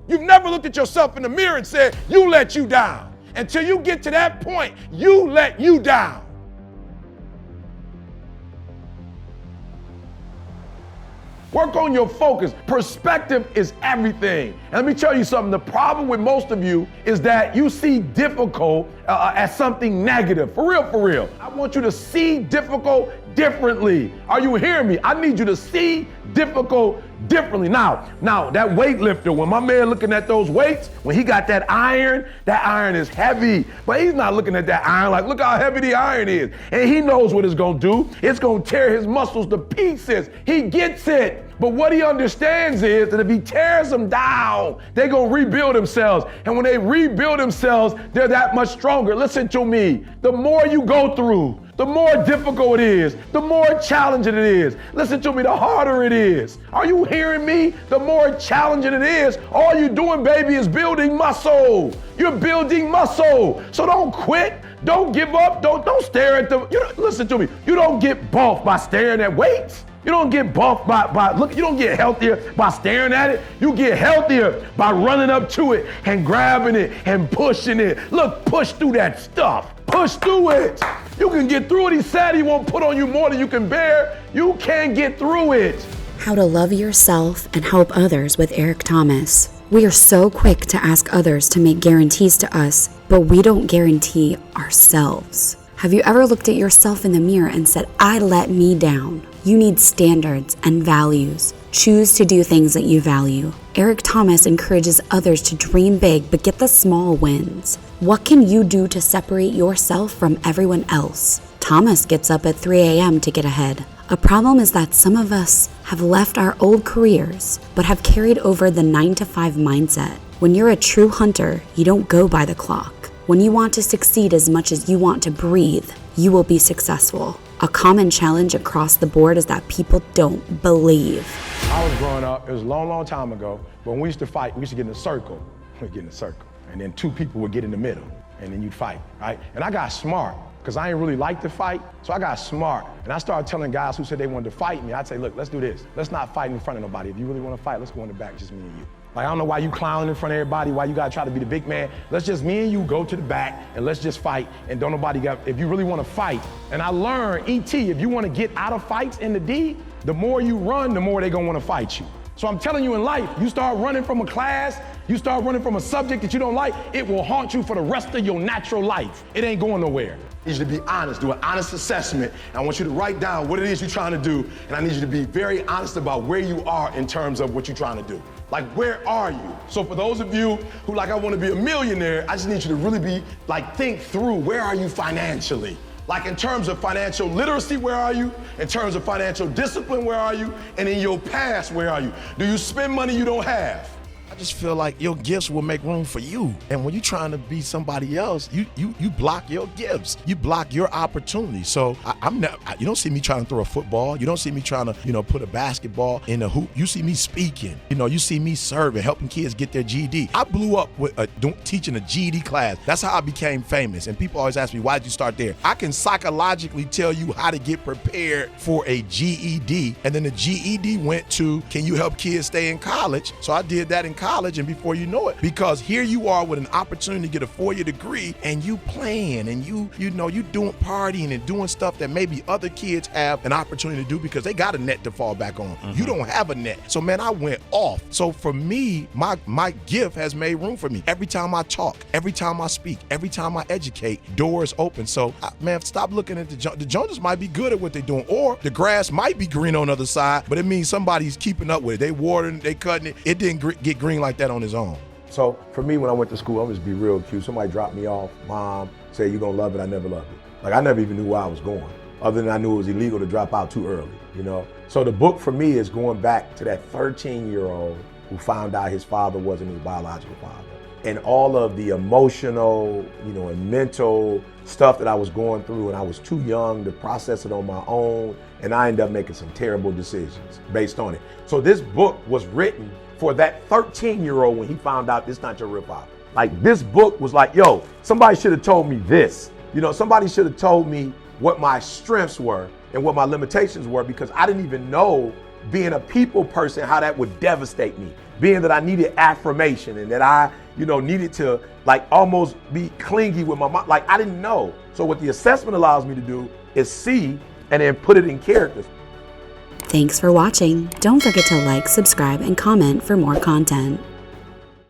You've never looked at yourself in the mirror and said, you let you down. Until you get to that point, you let you down. Work on your focus. Perspective is everything. And let me tell you something. The problem with most of you is that you see difficult as something negative. For real, for real. I want you to see difficult differently. Are you hearing me? I need you to see difficult differently. Now, that weightlifter, when my man looking at those weights, when he got that iron is heavy. But he's not looking at that iron like, look how heavy the iron is. And he knows what it's gonna do. It's gonna tear his muscles to pieces. He gets it. But what he understands is that if he tears them down, they're gonna rebuild themselves. And when they rebuild themselves, they're that much stronger. Listen to me. The more you go through, the more difficult it is, the more challenging it is. Listen to me, the harder it is. Are you hearing me? The more challenging it is, all you're doing, baby, is building muscle. You're building muscle. So don't quit. Don't give up. Don't stare at them. Listen to me. You don't get buffed by staring at weights. You don't get buffed you don't get healthier by staring at it. You get healthier by running up to it and grabbing it and pushing it. Look, push through that stuff. Push through it. You can get through it. He said he won't put on you more than you can bear. You can get through it. How to love yourself and help others with Eric Thomas. We are so quick to ask others to make guarantees to us, but we don't guarantee ourselves. Have you ever looked at yourself in the mirror and said, I let me down? You need standards and values. Choose to do things that you value. Eric Thomas encourages others to dream big, but get the small wins. What can you do to separate yourself from everyone else? Thomas gets up at 3 a.m. to get ahead. A problem is that some of us have left our old careers, but have carried over the 9-to-5 mindset. When you're a true hunter, you don't go by the clock. When you want to succeed as much as you want to breathe, you will be successful. A common challenge across the board is that people don't believe. I was growing up, it was a long, long time ago, but when we used to fight, we used to get in a circle. We'd get in a circle, and then two people would get in the middle, and then you'd fight, right? And I got smart, because I didn't really like to fight, so I got smart. And I started telling guys who said they wanted to fight me, I'd say, look, let's do this. Let's not fight in front of nobody. If you really want to fight, let's go in the back, just me and you. Like, I don't know why you clowning in front of everybody, why you gotta try to be the big man. Let's just, me and you, go to the back and let's just fight, and don't nobody if you really wanna fight. And I learned, E.T., if you wanna get out of fights in the D, the more you run, the more they gonna wanna fight you. So I'm telling you, in life, you start running from a class, you start running from a subject that you don't like, it will haunt you for the rest of your natural life. It ain't going nowhere. I need you to be honest, do an honest assessment. I want you to write down what it is you're trying to do, and I need you to be very honest about where you are in terms of what you're trying to do. Like, where are you? So for those of you who like, I want to be a millionaire, I just need you to really be, like, think through, where are you financially? Like, in terms of financial literacy, where are you? In terms of financial discipline, where are you? And in your past, where are you? Do you spend money you don't have? I just feel like your gifts will make room for you. And when you're trying to be somebody else, you block your gifts. You block your opportunity. So you don't see me trying to throw a football. You don't see me trying to, put a basketball in a hoop. You see me speaking. You see me serving, helping kids get their GED. I blew up with teaching a GED class. That's how I became famous. And people always ask me, why did you start there? I can psychologically tell you how to get prepared for a GED. And then the GED went to, can you help kids stay in college? So I did that in college, and before you know it, because here you are with an opportunity to get a 4-year degree, and you playing, and you doing partying and doing stuff that maybe other kids have an opportunity to do because they got a net to fall back on. Mm-hmm. You don't have a net. So man, I went off. So for me, my gift has made room for me. Every time I talk, every time I speak, every time I educate, doors open. So man, stop looking at the Joneses might be good at what they're doing, or the grass might be green on the other side, but it means somebody's keeping up with it. They watering, they cutting it. It didn't get green like that on his own. So for me, when I went to school, I'm just be real cute. Somebody dropped me off, mom, said, you're gonna love it. I never loved it. Like, I never even knew where I was going, other than I knew it was illegal to drop out too early, So the book for me is going back to that 13-year-old who found out his father wasn't his biological father. And all of the emotional, and mental stuff that I was going through, and I was too young to process it on my own, and I ended up making some terrible decisions based on it. So this book was written for that 13-year-old when he found out this is not your real father. Like, this book was like, yo, somebody should have told me this. Somebody should have told me what my strengths were and what my limitations were, because I didn't even know being a people person, how that would devastate me. Being that I needed affirmation and that I, needed to like almost be clingy with my mom. Like I didn't know. So what the assessment allows me to do is see and then put it in characters. Thanks for watching. Don't forget to like, subscribe, and comment for more content.